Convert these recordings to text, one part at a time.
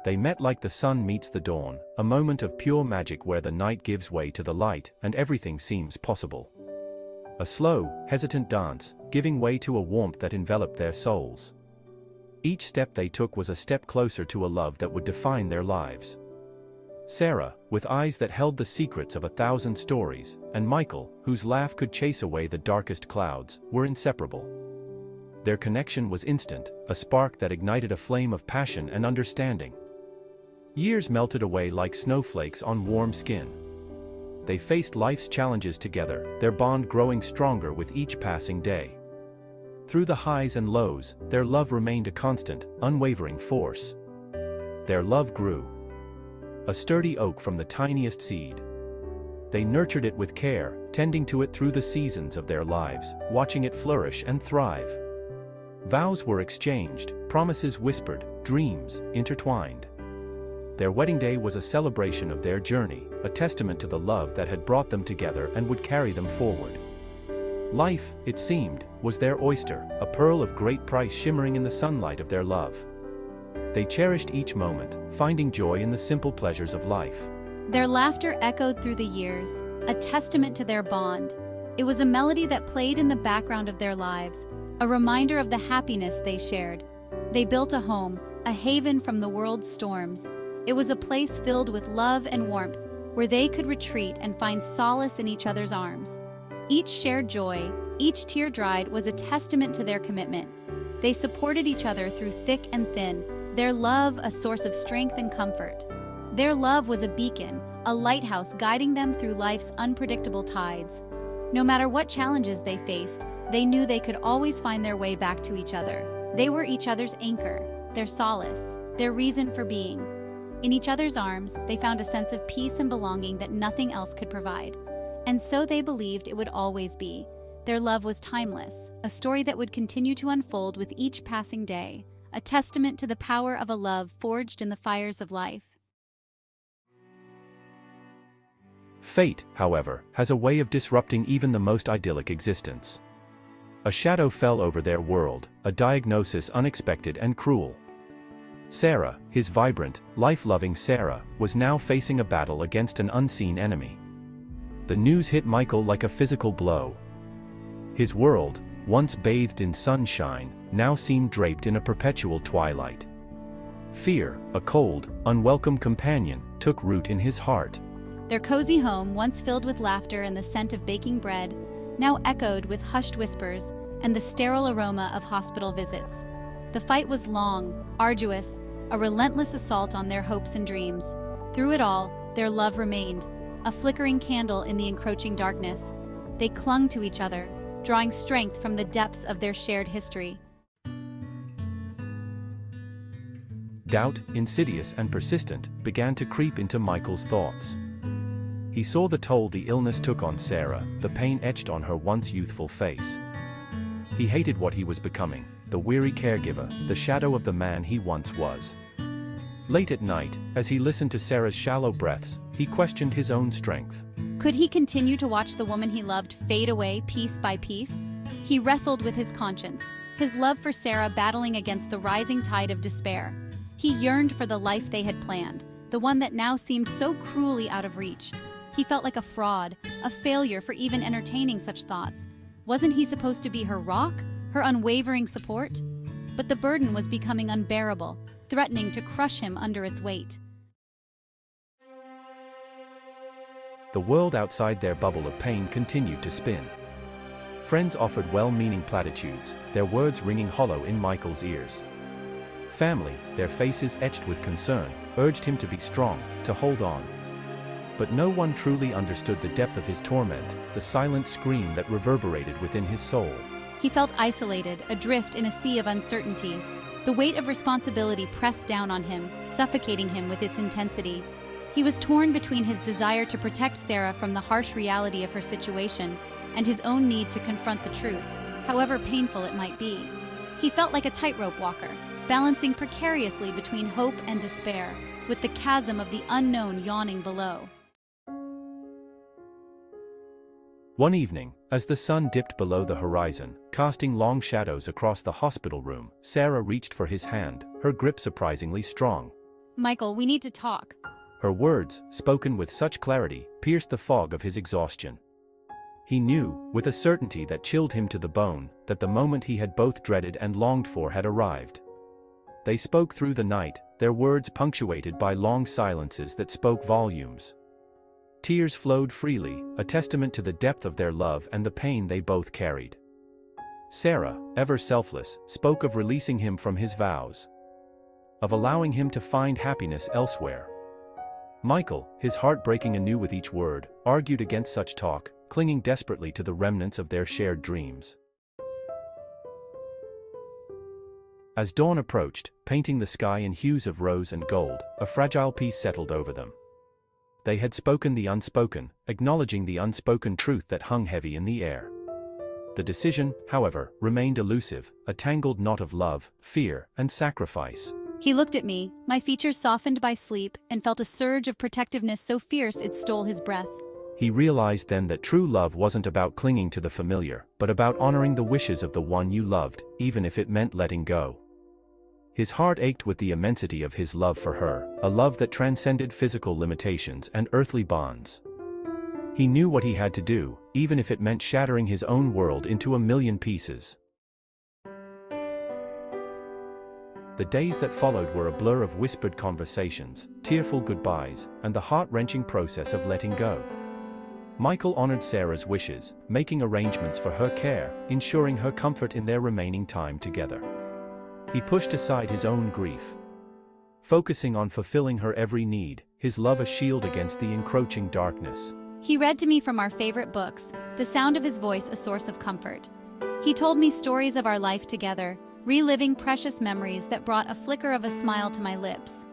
They met like the sun meets the dawn, a moment of pure magic where the night gives way to the light and everything seems possible. A slow, hesitant dance, giving way to a warmth that enveloped their souls. Each step they took was a step closer to a love that would define their lives. Sarah, with eyes that held the secrets of 1,000 stories, and Michael, whose laugh could chase away the darkest clouds, were inseparable. Their connection was instant, a spark that ignited a flame of passion and understanding. Years melted away like snowflakes on warm skin. They faced life's challenges together, their bond growing stronger with each passing day. Through the highs and lows, their love remained a constant, unwavering force. Their love grew. A sturdy oak from the tiniest seed. They nurtured it with care, tending to it through the seasons of their lives, watching it flourish and thrive. Vows were exchanged, promises whispered, dreams intertwined. Their wedding day was a celebration of their journey, a testament to the love that had brought them together and would carry them forward. Life, it seemed, was their oyster, a pearl of great price shimmering in the sunlight of their love. They cherished each moment, finding joy in the simple pleasures of life. Their laughter echoed through the years, a testament to their bond. It was a melody that played in the background of their lives, a reminder of the happiness they shared. They built a home, a haven from the world's storms. It was a place filled with love and warmth, where they could retreat and find solace in each other's arms. Each shared joy, each tear dried, was a testament to their commitment. They supported each other through thick and thin, their love a source of strength and comfort. Their love was a beacon, a lighthouse guiding them through life's unpredictable tides. No matter what challenges they faced, they knew they could always find their way back to each other. They were each other's anchor, their solace, their reason for being. In each other's arms, they found a sense of peace and belonging that nothing else could provide. And so they believed it would always be. Their love was timeless, a story that would continue to unfold with each passing day, a testament to the power of a love forged in the fires of life. Fate, however, has a way of disrupting even the most idyllic existence. A shadow fell over their world, a diagnosis unexpected and cruel. Sarah, his vibrant, life-loving Sarah, was now facing a battle against an unseen enemy. The news hit Michael like a physical blow. His world, once bathed in sunshine, now seemed draped in a perpetual twilight. Fear, a cold, unwelcome companion, took root in his heart. Their cozy home, once filled with laughter and the scent of baking bread, now echoed with hushed whispers and the sterile aroma of hospital visits. The fight was long, arduous, a relentless assault on their hopes and dreams. Through it all, their love remained, a flickering candle in the encroaching darkness. They clung to each other, drawing strength from the depths of their shared history. Doubt, insidious and persistent, began to creep into Michael's thoughts. He saw the toll the illness took on Sarah, the pain etched on her once youthful face. He hated what he was becoming, the weary caregiver, the shadow of the man he once was. Late at night, as he listened to Sarah's shallow breaths, he questioned his own strength. Could he continue to watch the woman he loved fade away piece by piece? He wrestled with his conscience, his love for Sarah battling against the rising tide of despair. He yearned for the life they had planned, the one that now seemed so cruelly out of reach. He felt like a fraud, a failure for even entertaining such thoughts. Wasn't he supposed to be her rock, her unwavering support? But the burden was becoming unbearable, threatening to crush him under its weight. The world outside their bubble of pain continued to spin. Friends offered well-meaning platitudes, their words ringing hollow in Michael's ears. Family, their faces etched with concern, urged him to be strong, to hold on. But no one truly understood the depth of his torment, the silent scream that reverberated within his soul. He felt isolated, adrift in a sea of uncertainty. The weight of responsibility pressed down on him, suffocating him with its intensity. He was torn between his desire to protect Sarah from the harsh reality of her situation and his own need to confront the truth, however painful it might be. He felt like a tightrope walker, balancing precariously between hope and despair, with the chasm of the unknown yawning below. One evening, as the sun dipped below the horizon, casting long shadows across the hospital room, Sarah reached for his hand, her grip surprisingly strong. Michael, we need to talk. Her words, spoken with such clarity, pierced the fog of his exhaustion. He knew, with a certainty that chilled him to the bone, that the moment he had both dreaded and longed for had arrived. They spoke through the night, their words punctuated by long silences that spoke volumes. Tears flowed freely, a testament to the depth of their love and the pain they both carried. Sarah, ever selfless, spoke of releasing him from his vows, of allowing him to find happiness elsewhere. Michael, his heart breaking anew with each word, argued against such talk, clinging desperately to the remnants of their shared dreams. As dawn approached, painting the sky in hues of rose and gold, a fragile peace settled over them. They had spoken the unspoken, acknowledging the unspoken truth that hung heavy in the air. The decision, however, remained elusive, a tangled knot of love, fear, and sacrifice. He looked at me, my features softened by sleep, and felt a surge of protectiveness so fierce it stole his breath. He realized then that true love wasn't about clinging to the familiar, but about honoring the wishes of the one you loved, even if it meant letting go. His heart ached with the immensity of his love for her, a love that transcended physical limitations and earthly bonds. He knew what he had to do, even if it meant shattering his own world into a million pieces. The days that followed were a blur of whispered conversations, tearful goodbyes, and the heart-wrenching process of letting go. Michael honored Sarah's wishes, making arrangements for her care, ensuring her comfort in their remaining time together. He pushed aside his own grief, focusing on fulfilling her every need, his love a shield against the encroaching darkness. He read to me from our favorite books, the sound of his voice a source of comfort. He told me stories of our life together, reliving precious memories that brought a flicker of a smile to my lips.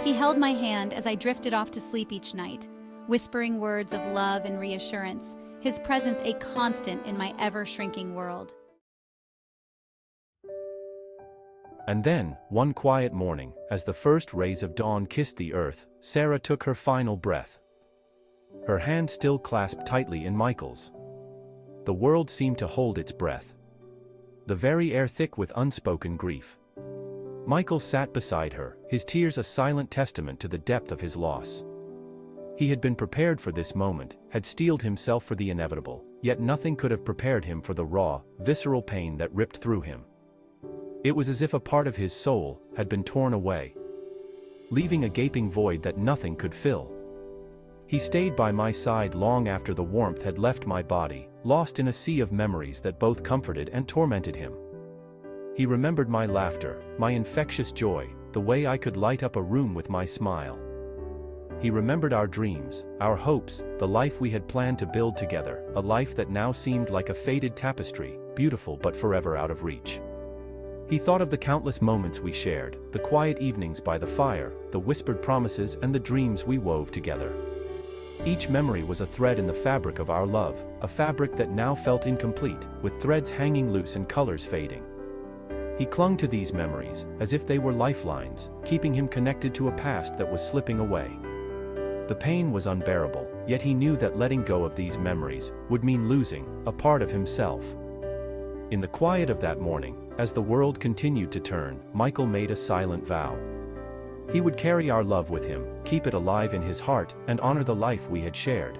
He held my hand as I drifted off to sleep each night, whispering words of love and reassurance, his presence a constant in my ever-shrinking world. And then, one quiet morning, as the first rays of dawn kissed the earth, Sarah took her final breath. Her hand still clasped tightly in Michael's. The world seemed to hold its breath, the very air thick with unspoken grief. Michael sat beside her, his tears a silent testament to the depth of his loss. He had been prepared for this moment, had steeled himself for the inevitable, yet nothing could have prepared him for the raw, visceral pain that ripped through him. It was as if a part of his soul had been torn away, leaving a gaping void that nothing could fill. He stayed by my side long after the warmth had left my body, lost in a sea of memories that both comforted and tormented him. He remembered my laughter, my infectious joy, the way I could light up a room with my smile. He remembered our dreams, our hopes, the life we had planned to build together, a life that now seemed like a faded tapestry, beautiful but forever out of reach. He thought of the countless moments we shared, the quiet evenings by the fire, the whispered promises and the dreams we wove together. Each memory was a thread in the fabric of our love, a fabric that now felt incomplete, with threads hanging loose and colors fading. He clung to these memories, as if they were lifelines, keeping him connected to a past that was slipping away. The pain was unbearable, yet he knew that letting go of these memories would mean losing a part of himself. In the quiet of that morning, as the world continued to turn, Michael made a silent vow. He would carry our love with him, keep it alive in his heart, and honor the life we had shared.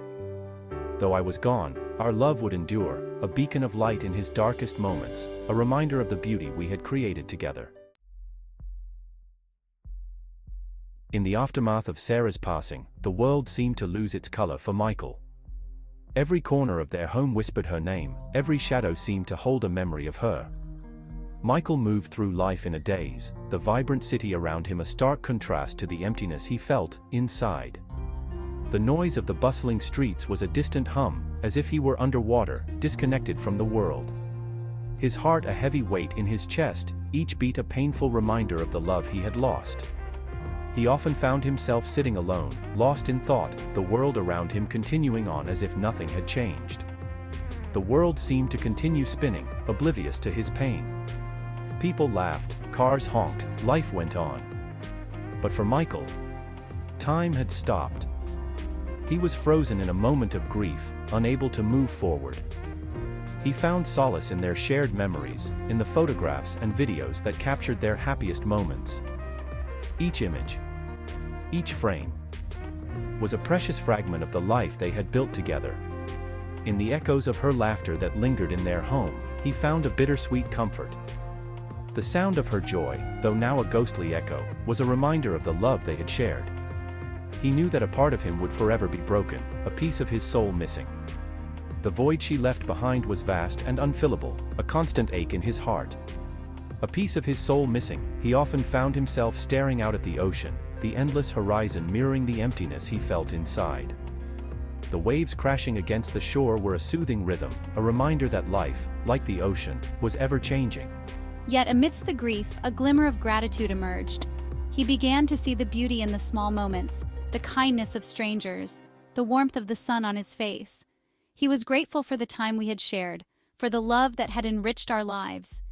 Though I was gone, our love would endure, a beacon of light in his darkest moments, a reminder of the beauty we had created together. In the aftermath of Sarah's passing, the world seemed to lose its color for Michael. Every corner of their home whispered her name, every shadow seemed to hold a memory of her. Michael moved through life in a daze, the vibrant city around him a stark contrast to the emptiness he felt inside. The noise of the bustling streets was a distant hum, as if he were underwater, disconnected from the world. His heart a heavy weight in his chest, each beat a painful reminder of the love he had lost. He often found himself sitting alone, lost in thought, the world around him continuing on as if nothing had changed. The world seemed to continue spinning, oblivious to his pain. People laughed, cars honked, life went on. But for Michael, time had stopped. He was frozen in a moment of grief, unable to move forward. He found solace in their shared memories, in the photographs and videos that captured their happiest moments. Each image, Each frame was a precious fragment of the life they had built together. In the echoes of her laughter that lingered in their home, he found a bittersweet comfort. The sound of her joy, though now a ghostly echo, was a reminder of the love they had shared. He knew that a part of him would forever be broken, a piece of his soul missing. The void she left behind was vast and unfillable, a constant ache in his heart. A piece of his soul missing, he often found himself staring out at the ocean, the endless horizon mirroring the emptiness he felt inside. The waves crashing against the shore were a soothing rhythm, a reminder that life, like the ocean, was ever-changing. Yet amidst the grief, a glimmer of gratitude emerged. He began to see the beauty in the small moments, the kindness of strangers, the warmth of the sun on his face. He was grateful for the time we had shared, for the love that had enriched our lives.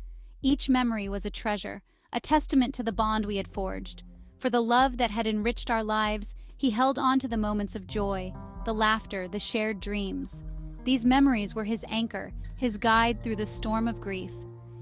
Each memory was a treasure, a testament to the bond we had forged. For the love that had enriched our lives, he held on to the moments of joy, the laughter, the shared dreams. These memories were his anchor, his guide through the storm of grief.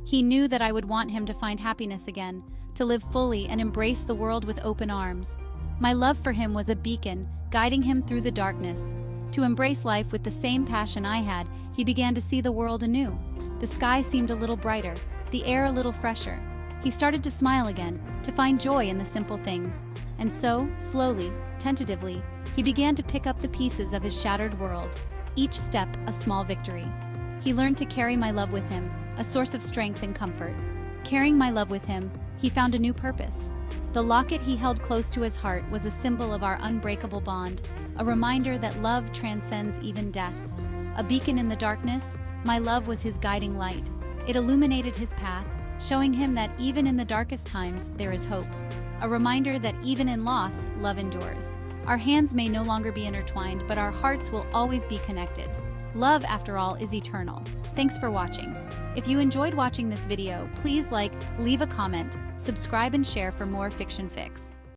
He knew that I would want him to find happiness again, to live fully and embrace the world with open arms. My love for him was a beacon, guiding him through the darkness. To embrace life with the same passion I had, he began to see the world anew. The sky seemed a little brighter, the air a little fresher. He started to smile again, to find joy in the simple things. And so, slowly, tentatively, he began to pick up the pieces of his shattered world, each step a small victory. He learned to carry my love with him, a source of strength and comfort. Carrying my love with him, he found a new purpose. The locket he held close to his heart was a symbol of our unbreakable bond, a reminder that love transcends even death. A beacon in the darkness, my love was his guiding light. It illuminated his path, showing him that even in the darkest times, there is hope. A reminder that even in loss, love endures. Our hands may no longer be intertwined, but our hearts will always be connected. Love, after all, is eternal. Thanks for watching. If you enjoyed watching this video, please like, leave a comment, subscribe and share for more Fiction Fix.